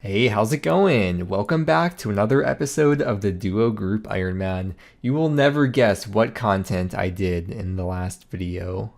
Hey, how's it going? Welcome back to another episode of the Duo Group Iron Man. You will never guess what content I did in the last video.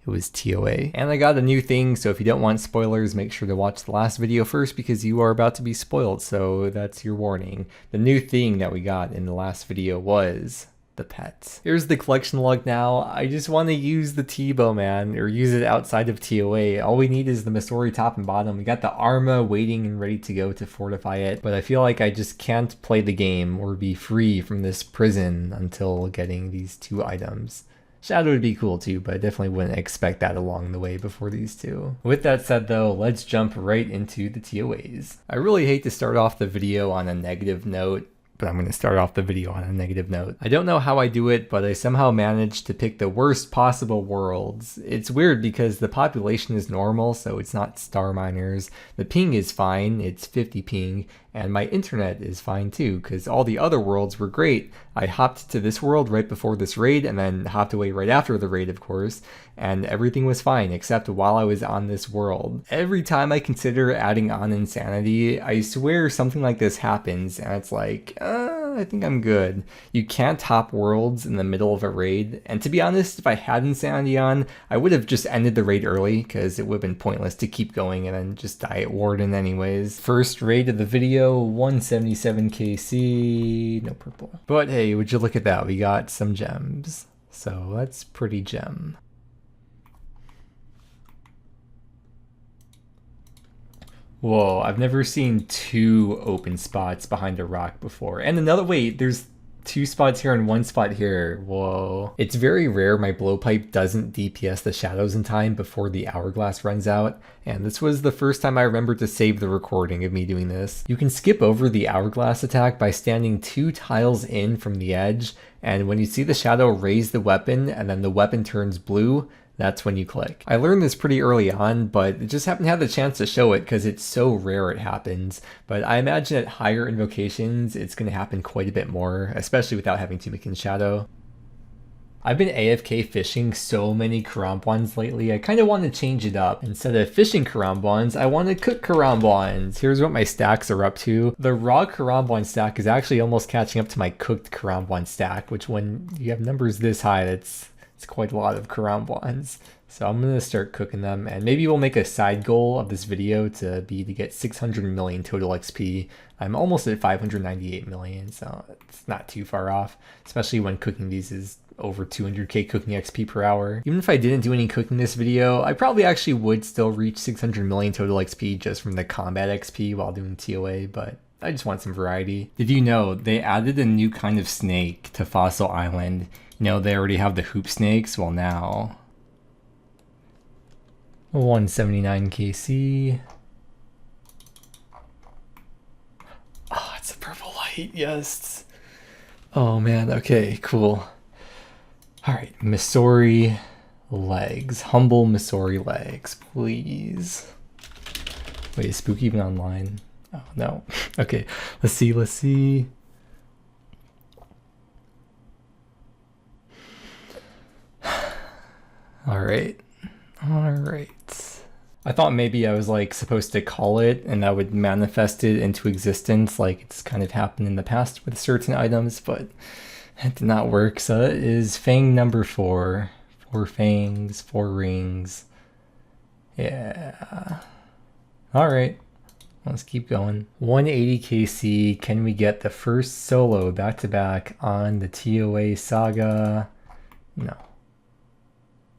It was TOA. And I got a new thing, so if you don't want spoilers, make sure to watch the last video first because you are about to be spoiled, so that's your warning. The new thing that we got in the last video was the pets. Here's the collection log now. I just want to use the T-bow, man, or use it outside of TOA. All we need is the Masori top and bottom. We got the Arma waiting and ready to go to fortify it, but I feel like I just can't play the game or be free from this prison until getting these two items. Shadow would be cool too, but I definitely wouldn't expect that along the way before these two. With that said though, let's jump right into the TOAs. I really hate to start off the video on a negative note, but I'm going to start off the video on a negative note. I don't know how I do it, but I somehow managed to pick the worst possible worlds. It's weird because the population is normal, so it's not star miners. The ping is fine, it's 50 ping, and my internet is fine too, because all the other worlds were great. I hopped to this world right before this raid, and then hopped away right after the raid, of course, and everything was fine, except while I was on this world. Every time I consider adding on Insanity, I swear something like this happens, and it's like, I think I'm good. You can't hop worlds in the middle of a raid, and to be honest, if I had Insanity on, I would have just ended the raid early, because it would have been pointless to keep going and then just die at Warden anyways. First raid of the video, 177 KC, no purple. But hey, would you look at that, we got some gems. So that's pretty gem. Whoa, I've never seen two open spots behind a rock before. And another, wait, there's two spots here and one spot here. Whoa. It's very rare my blowpipe doesn't DPS the shadows in time before the hourglass runs out. And this was the first time I remembered to save the recording of me doing this. You can skip over the hourglass attack by standing 2 tiles in from the edge. And when you see the shadow raise the weapon and then the weapon turns blue, that's when you click. I learned this pretty early on, but it just haven't had the chance to show it because it's so rare it happens. But I imagine at higher invocations, it's going to happen quite a bit more, especially without having to make in shadow. I've been AFK fishing so many karambwans lately, I kind of want to change it up. Instead of fishing karambwans, I want to cook karambwans. Here's what my stacks are up to. The raw karambwan stack is actually almost catching up to my cooked karambwan stack, which when you have numbers this high, it's quite a lot of karambwans. So I'm going to start cooking them, and maybe we'll make a side goal of this video to get 600 million total XP. I'm almost at 598 million, so it's not too far off, especially when cooking these is over 200k cooking XP per hour. Even if I didn't do any cooking this video, I probably actually would still reach 600 million total XP just from the combat XP while doing TOA, but I just want some variety. Did you know they added a new kind of snake to Fossil Island? You know, they already have the hoop snakes. Well, now 179 KC. Oh, it's a purple light. Yes. Oh man. Okay, cool. All right, Masori legs. Humble Masori legs, please. Wait, is Spook even online? Oh no. Okay, let's see. All right. I thought maybe I was like supposed to call it and that would manifest it into existence like it's kind of happened in the past with certain items, but it did not work. So it is Fang number 4. 4 fangs, 4 rings. Yeah. All right. Let's keep going. 180 KC. Can we get the first solo back-to-back on the TOA saga? No.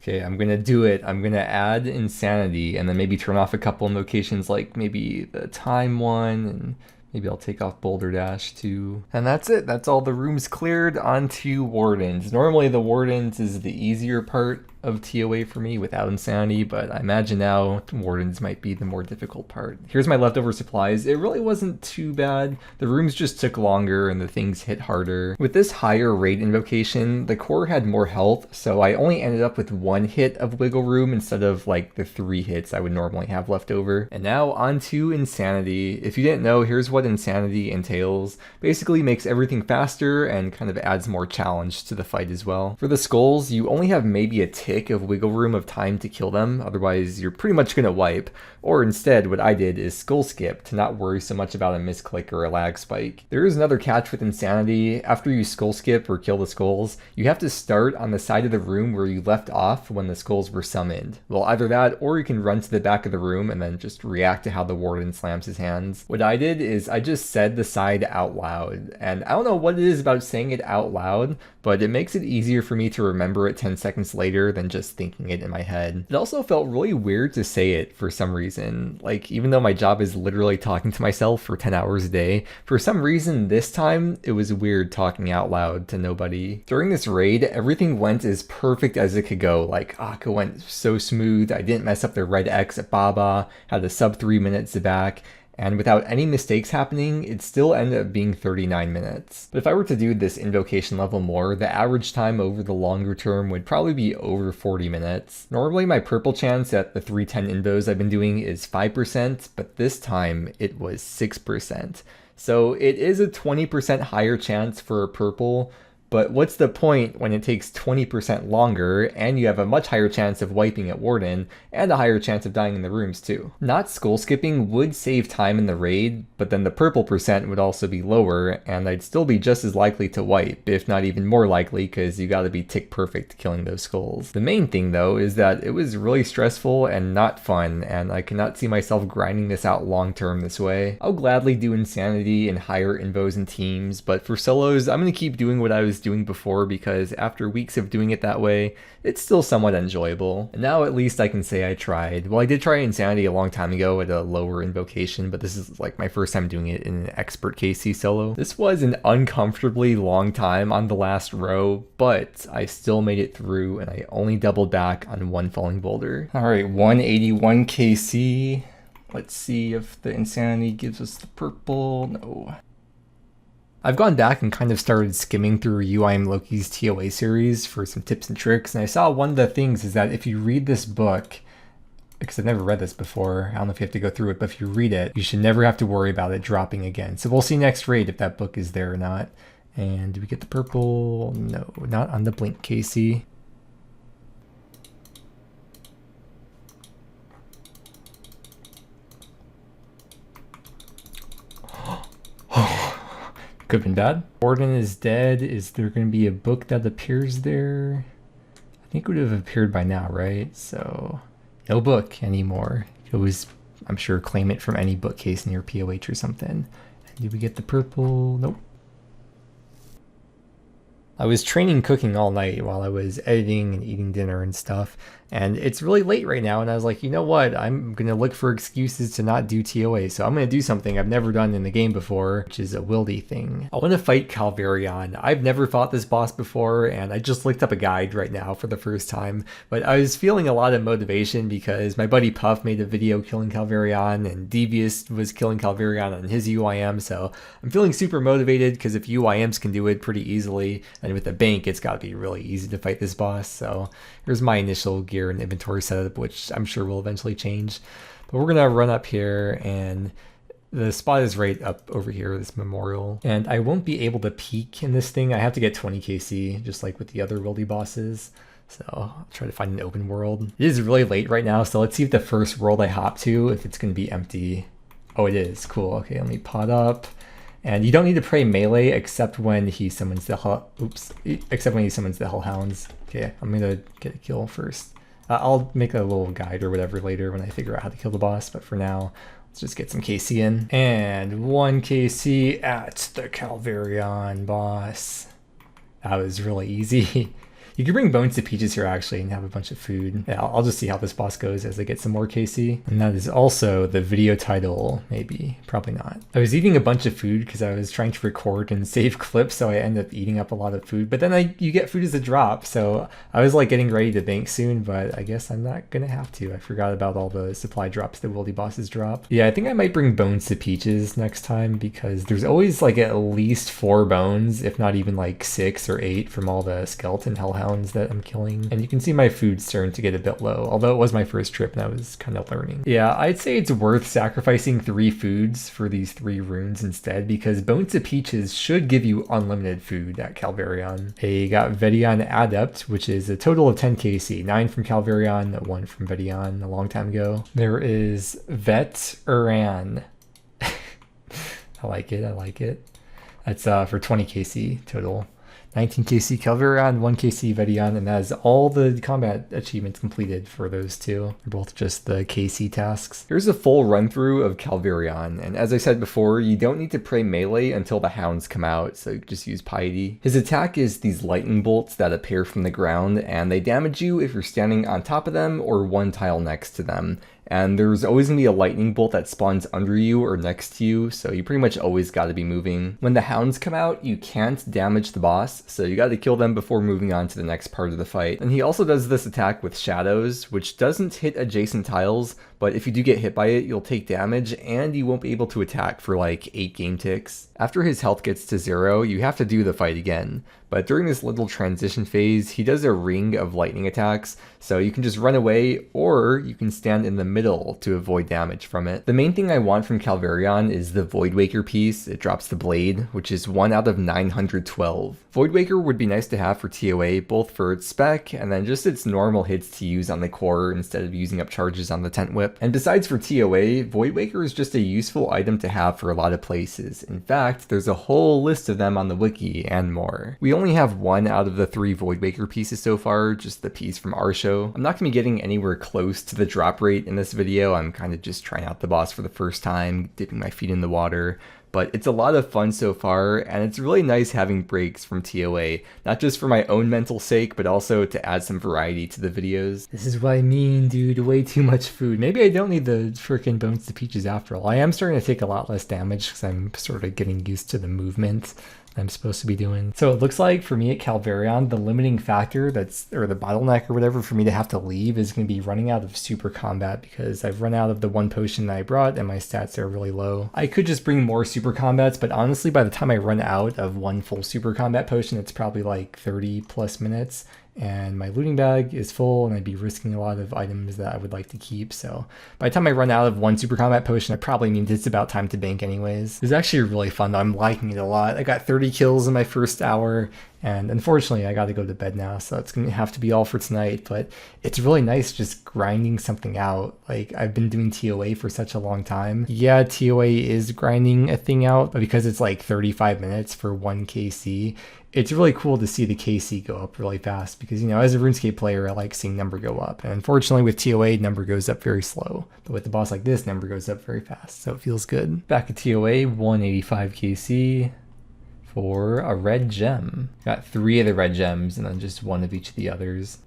Okay, I'm gonna do it. I'm gonna add Insanity and then maybe turn off a couple invocations like maybe the time one, and maybe I'll take off Boulder Dash too. And that's it. That's all the rooms cleared. Onto Wardens. Normally the Wardens is the easier part of TOA for me without Insanity, but I imagine now Wardens might be the more difficult part. Here's my leftover supplies. It really wasn't too bad. The rooms just took longer and the things hit harder. With this higher rate invocation, the core had more health, so I only ended up with 1 hit of wiggle room instead of like the 3 hits I would normally have left over. And now onto Insanity. If you didn't know, here's what Insanity entails. Basically makes everything faster and kind of adds more challenge to the fight as well. For the skulls, you only have maybe a tick tick of wiggle room of time to kill them, otherwise you're pretty much gonna wipe. Or instead, what I did is skull skip to not worry so much about a misclick or a lag spike. There is another catch with Insanity. After you skull skip or kill the skulls, you have to start on the side of the room where you left off when the skulls were summoned. Well, either that, or you can run to the back of the room and then just react to how the warden slams his hands. What I did is I just said the side out loud, and I don't know what it is about saying it out loud, but it makes it easier for me to remember it 10 seconds later than just thinking it in my head. It also felt really weird to say it for some reason. Like, even though my job is literally talking to myself for 10 hours a day, for some reason this time it was weird talking out loud to nobody. During this raid, everything went as perfect as it could go. Like, Akka went so smooth, I didn't mess up the red X at Baba, had a sub 3 minutes back, and without any mistakes happening, it still ended up being 39 minutes. But if I were to do this invocation level more, the average time over the longer term would probably be over 40 minutes. Normally my purple chance at the 310 invos I've been doing is 5%, but this time it was 6%. So it is a 20% higher chance for a purple, but what's the point when it takes 20% longer and you have a much higher chance of wiping at Warden and a higher chance of dying in the rooms too? Not skull skipping would save time in the raid, but then the purple percent would also be lower and I'd still be just as likely to wipe, if not even more likely, because you gotta be tick perfect killing those skulls. The main thing though is that it was really stressful and not fun, and I cannot see myself grinding this out long term this way. I'll gladly do Insanity and higher invos and teams, but for solos I'm gonna keep doing what I was doing before, because after weeks of doing it that way, it's still somewhat enjoyable. And now at least I can say I tried. Well, I did try Insanity a long time ago at a lower invocation, but this is like my first time doing it in an expert KC solo. This was an uncomfortably long time on the last row, but I still made it through and I only doubled back on one falling boulder. Alright, 181 KC. Let's see if the Insanity gives us the purple. No. I've gone back and kind of started skimming through UIM Loki's TOA series for some tips and tricks, and I saw one of the things is that if you read this book, because I've never read this before, I don't know if you have to go through it, but if you read it, you should never have to worry about it dropping again. So we'll see next raid if that book is there or not. And do we get the purple? No, not on the blink KC. Could have been bad. Warden is dead. Is there going to be a book that appears there? I think it would have appeared by now, right? So no book anymore. It was, I'm sure, claim it from any bookcase near POH or something. And did we get the purple? Nope. I was training cooking all night while I was editing and eating dinner and stuff, and it's really late right now, and I was like, you know what, I'm gonna look for excuses to not do TOA, so I'm gonna do something I've never done in the game before, which is a wildy thing. I want to fight Calvar'ion. I've never fought this boss before, and I just looked up a guide right now for the first time, but I was feeling a lot of motivation because my buddy Puff made a video killing Calvar'ion, and Devious was killing Calvar'ion on his UIM, so I'm feeling super motivated because if UIMs can do it pretty easily, and with the bank, it's got to be really easy to fight this boss. So here's my initial gear and inventory setup, which I'm sure will eventually change. But we're gonna run up here, and the spot is right up over here, this memorial. And I won't be able to peek in this thing. I have to get 20 KC, just like with the other wildy bosses. So I'll try to find an open world. It is really late right now, so let's see if the first world I hop to, if it's gonna be empty. Oh, it is. Cool. Okay, let me pot up. And you don't need to pray melee except when he summons the Hellhounds. Okay, I'm gonna get a kill first. I'll make a little guide or whatever later when I figure out how to kill the boss, but for now, let's just get some KC in. And 1 KC at the Calvar'ion boss. That was really easy. You can bring bones to Peaches here actually and have a bunch of food. Yeah, I'll just see how this boss goes as I get some more KC. And that is also the video title, maybe, probably not. I was eating a bunch of food because I was trying to record and save clips, so I ended up eating up a lot of food. But then you get food as a drop, so I was like getting ready to bank soon, but I guess I'm not gonna have to. I forgot about all the supply drops that wildy bosses drop. Yeah, I think I might bring bones to Peaches next time because there's always like at least 4 bones, if not even like 6 or 8 from all the skeleton hellhounds hounds that I'm killing. And you can see my food's starting to get a bit low, although it was my first trip and I was kind of learning. Yeah, I'd say it's worth sacrificing 3 foods for these 3 runes instead, because Bones to Peaches should give you unlimited food at Calvar'ion. I got Vedion Adept, which is a total of 10 KC, 9 from Calvar'ion, 1 from Vedion a long time ago. There is Vet Uran. I like it. That's for 20 KC total. 19 KC Calvar'ion, 1 KC Vedion, and that is all the combat achievements completed for those 2. They're both just the KC tasks. Here's a full run through of Calvar'ion, and as I said before, you don't need to pray melee until the hounds come out, so you just use Piety. His attack is these lightning bolts that appear from the ground, and they damage you if you're standing on top of them or 1 tile next to them. And there's always going to be a lightning bolt that spawns under you or next to you, so you pretty much always got to be moving. When the hounds come out, you can't damage the boss, so you got to kill them before moving on to the next part of the fight. And he also does this attack with shadows, which doesn't hit adjacent tiles, but if you do get hit by it, you'll take damage, and you won't be able to attack for like 8 game ticks. After his health gets to 0, you have to do the fight again. But during this little transition phase, he does a ring of lightning attacks, so you can just run away, or you can stand in the middle to avoid damage from it. The main thing I want from Calvar'ion is the Voidwaker piece. It drops the blade, which is 1 out of 912. Voidwaker would be nice to have for TOA, both for its spec, and then just its normal hits to use on the core instead of using up charges on the Tent Whip. And besides for TOA, Voidwaker is just a useful item to have for a lot of places. In fact, there's a whole list of them on the wiki and more. We only have 1 out of the 3 Voidwaker pieces so far, just the piece from our show. I'm not going to be getting anywhere close to the drop rate in this video. I'm kind of just trying out the boss for the first time, dipping my feet in the water. But it's a lot of fun so far, and it's really nice having breaks from TOA, not just for my own mental sake, but also to add some variety to the videos. This is what I mean, dude, way too much food. Maybe I don't need the frickin' Bones to Peaches after all. I am starting to take a lot less damage because I'm sort of getting used to the movement I'm supposed to be doing. So it looks like for me at Calvar'ion, the limiting factor or the bottleneck or whatever for me to have to leave is going to be running out of super combat, because I've run out of the 1 potion that I brought and my stats are really low. I could just bring more super combats, but honestly by the time I run out of 1 full super combat potion, it's probably like 30 plus minutes. And my looting bag is full, and I'd be risking a lot of items that I would like to keep. So by the time I run out of 1 super combat potion, I probably mean it's about time to bank anyways. It was actually really fun though. I'm liking it a lot. I got 30 kills in my first hour, and unfortunately I got to go to bed now, so that's gonna have to be all for tonight. But it's really nice just grinding something out. Like, I've been doing TOA for such a long time. Yeah, TOA is grinding a thing out, but because it's like 35 minutes for 1 KC, it's really cool to see the KC go up really fast, because, you know, as a RuneScape player, I like seeing number go up. And unfortunately with TOA, number goes up very slow. But with a boss like this, number goes up very fast, so it feels good. Back at TOA, 185 KC for a red gem. Got 3 of the red gems and then just 1 of each of the others.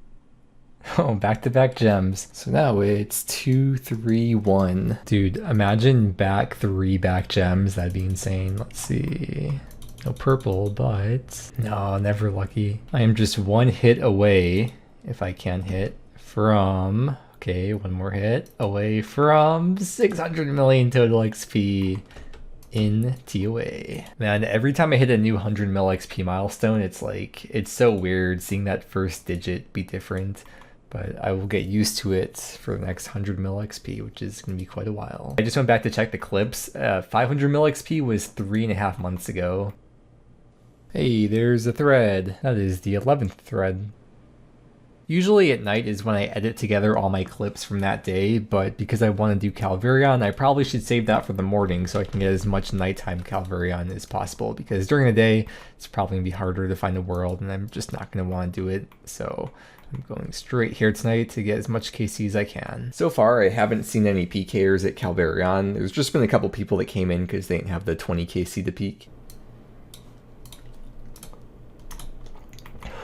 Oh, back-to-back gems. So now it's 2, 3, 1. Dude, imagine back 3 back gems. That'd be insane. Let's see. No purple, but no, never lucky. I am just 1 hit away, if I can hit, from, okay, 1 more hit, away from 600 million total XP in TOA. Man, every time I hit a new 100 mil XP milestone, it's like, it's so weird seeing that first digit be different. But I will get used to it for the next 100 mil XP, which is going to be quite a while. I just went back to check the clips. 500 mil XP was 3.5 months ago. Hey, there's a thread. That is the 11th thread. Usually at night is when I edit together all my clips from that day, but because I want to do Calvar'ion, I probably should save that for the morning so I can get as much nighttime Calvar'ion as possible, because during the day, it's probably going to be harder to find a world, and I'm just not going to want to do it, so I'm going straight here tonight to get as much KC as I can. So far, I haven't seen any Pkers at Calvar'ion. There's just been a couple people that came in because they didn't have the 20 KC to peak.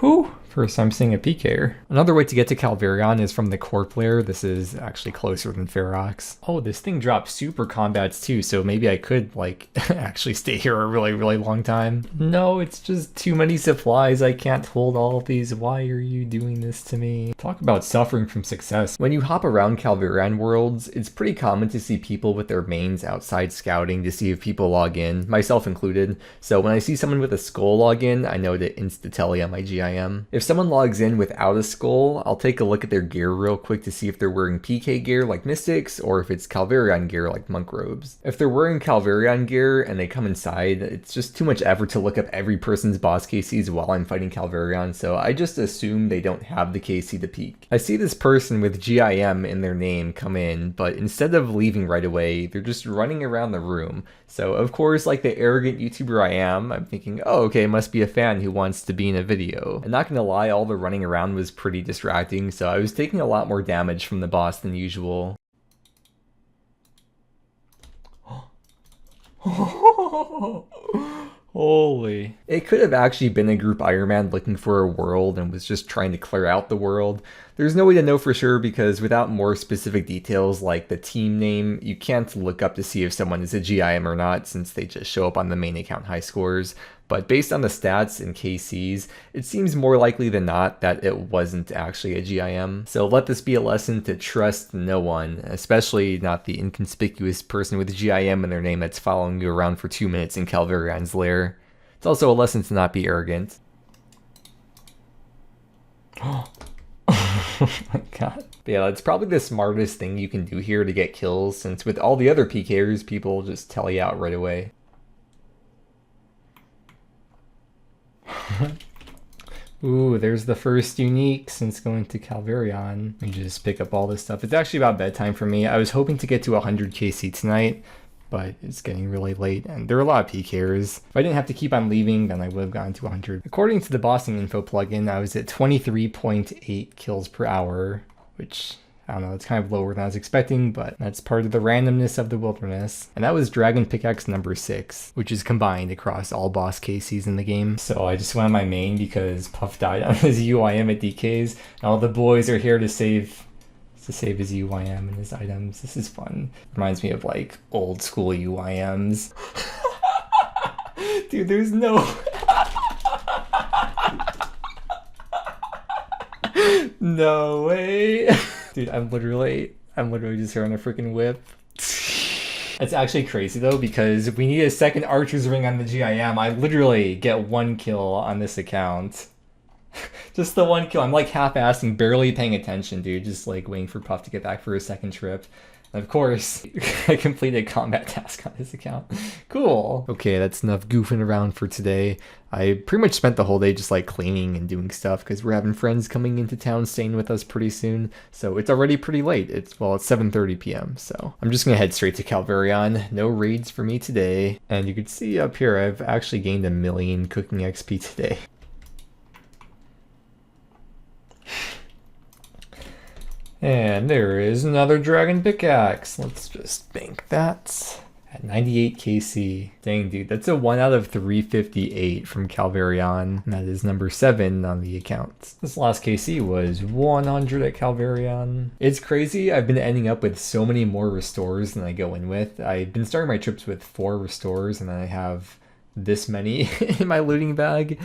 Whew. First time seeing a Pker. Another way to get to Calvar'ion is from the Corp lair. This is actually closer than Ferox. Oh, this thing drops super combats too, so maybe I could, like, actually stay here a really, really long time. No, it's just too many supplies. I can't hold all of these. Why are you doing this to me? Talk about suffering from success. When you hop around Calvar'ion worlds, it's pretty common to see people with their mains outside scouting to see if people log in, myself included. So when I see someone with a skull log in, I know to insta-telly on my GIM. If someone logs in without a skull, I'll take a look at their gear real quick to see if they're wearing PK gear like Mystics or if it's Calvar'ion gear like Monk robes. If they're wearing Calvar'ion gear and they come inside, it's just too much effort to look up every person's boss KCs while I'm fighting Calvar'ion, so I just assume they don't have the KC to peek. I see this person with GIM in their name come in, but instead of leaving right away, they're just running around the room. So of course, like the arrogant YouTuber I am, I'm thinking, oh okay, must be a fan who wants to be in a video. And not gonna lie, all the running around was pretty distracting, so I was taking a lot more damage from the boss than usual. Holy. It could have actually been a group Iron Man looking for a world and was just trying to clear out the world. There's no way to know for sure because without more specific details like the team name, you can't look up to see if someone is a GIM or not since they just show up on the main account high scores. But based on the stats and KCs, it seems more likely than not that it wasn't actually a GIM. So let this be a lesson to trust no one, especially not the inconspicuous person with a GIM in their name that's following you around for 2 minutes in Calvar'ion's lair. It's also a lesson to not be arrogant. Oh my god. But yeah, that's probably the smartest thing you can do here to get kills, since with all the other Pkers, people just tell you out right away. Ooh, there's the first unique since going to Calvar'ion. Let me just pick up all this stuff. It's actually about bedtime for me. I was hoping to get to 100 KC tonight, but it's getting really late and there are a lot of Pkers. If I didn't have to keep on leaving, then I would have gotten to 100. According to the bossing info plugin, I was at 23.8 kills per hour, which I don't know, it's kind of lower than I was expecting, but that's part of the randomness of the wilderness. And that was Dragon Pickaxe number 6, which is combined across all boss KCs in the game. So I just went on my main because Puff died on his UIM at DKs, and all the boys are here to save his UIM and his items. This is fun. Reminds me of like old school UIMs. Dude, there's no... No way. Dude, I'm literally just here on a freaking whip. It's actually crazy though, because we need a second archer's ring on the GIM. I literally get 1 kill on this account. Just the 1 kill. I'm like half-assing, barely paying attention, dude. Just like waiting for Puff to get back for a second trip. And of course, I completed a combat task on this account. Cool. Okay, that's enough goofing around for today. I pretty much spent the whole day just like cleaning and doing stuff because we're having friends coming into town staying with us pretty soon. So it's already pretty late. It's 7:30 p.m. So I'm just gonna head straight to Calvar'ion. No raids for me today. And you can see up here, I've actually gained 1 million cooking XP today. And there is another Dragon Pickaxe. Let's just bank that at 98 KC. Dang, dude, that's a 1 out of 358 from Calvar'ion. And that is number 7 on the account. This last KC was 100 at Calvar'ion. It's crazy. I've been ending up with so many more restores than I go in with. I've been starting my trips with 4 restores, and then I have this many in my looting bag.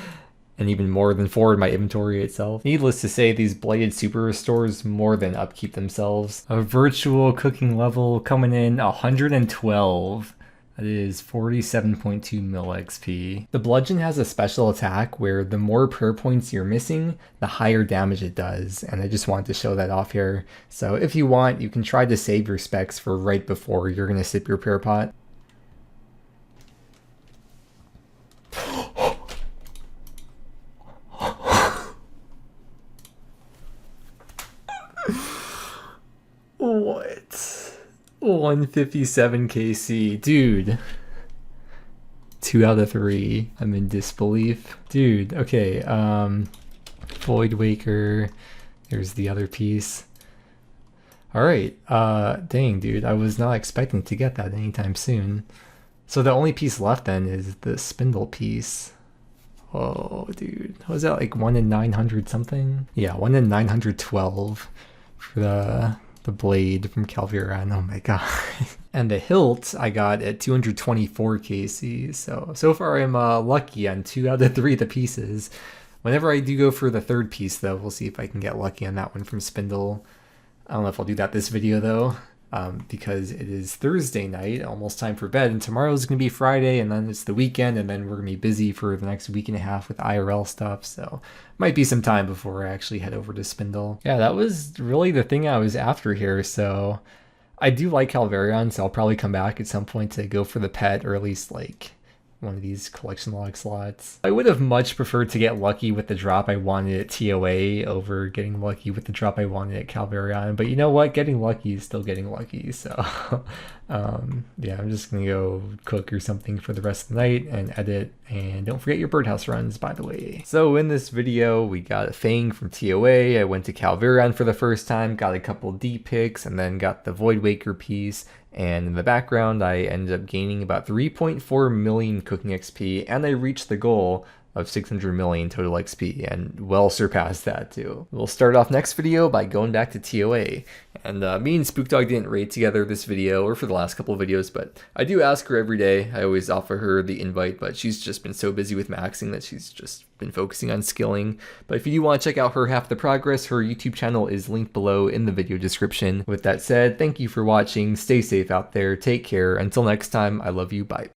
And even more than 4 in my inventory itself. Needless to say, these Bladed Super Restores more than upkeep themselves. A virtual cooking level coming in 112. That is 47.2 mil XP. The Bludgeon has a special attack where the more prayer points you're missing, the higher damage it does. And I just wanted to show that off here. So if you want, you can try to save your specs for right before you're going to sip your prayer pot. What? 157 KC. Dude. 2 out of 3. I'm in disbelief. Dude, okay. Void Waker. There's the other piece. Alright. Dang, dude. I was not expecting to get that anytime soon. So the only piece left then is the spindle piece. Oh, dude. Was that like 1 in 900 something? Yeah, 1 in 912 for the blade from Calvar'ion. Oh my god. And the hilt I got at 224 KC. So far I'm lucky on 2 out of 3 of the pieces. Whenever I do go for the 3rd piece though, we'll see if I can get lucky on that one from Spindle. I don't know if I'll do that this video though. because it is Thursday night, almost time for bed, and tomorrow's going to be Friday, and then it's the weekend, and then we're going to be busy for the next week and a half with IRL stuff, so might be some time before I actually head over to Spindle. Yeah, that was really the thing I was after here, so I do like Calvar'ion, so I'll probably come back at some point to go for the pet, or at least like one of these collection log slots. I would have much preferred to get lucky with the drop I wanted at TOA over getting lucky with the drop I wanted at Calvar'ion, but you know what? Getting lucky is still getting lucky, so yeah, I'm just gonna go cook or something for the rest of the night and edit, and don't forget your birdhouse runs, by the way. So in this video, we got a Fang from TOA, I went to Calvar'ion for the first time, got a couple D picks, and then got the Void Waker piece, and in the background I ended up gaining about 3.4 million cooking XP, and I reached the goal of 600 million total XP, and well surpassed that too. We'll start off next video by going back to TOA, and me and Spookdog didn't raid together this video or for the last couple of videos, but I do ask her every day. I always offer her the invite, but she's just been so busy with maxing that she's just been focusing on skilling. But if you do want to check out her half the progress, her YouTube channel is linked below in the video description. With that said, thank you for watching, stay safe out there, take care, until next time, I love you, bye.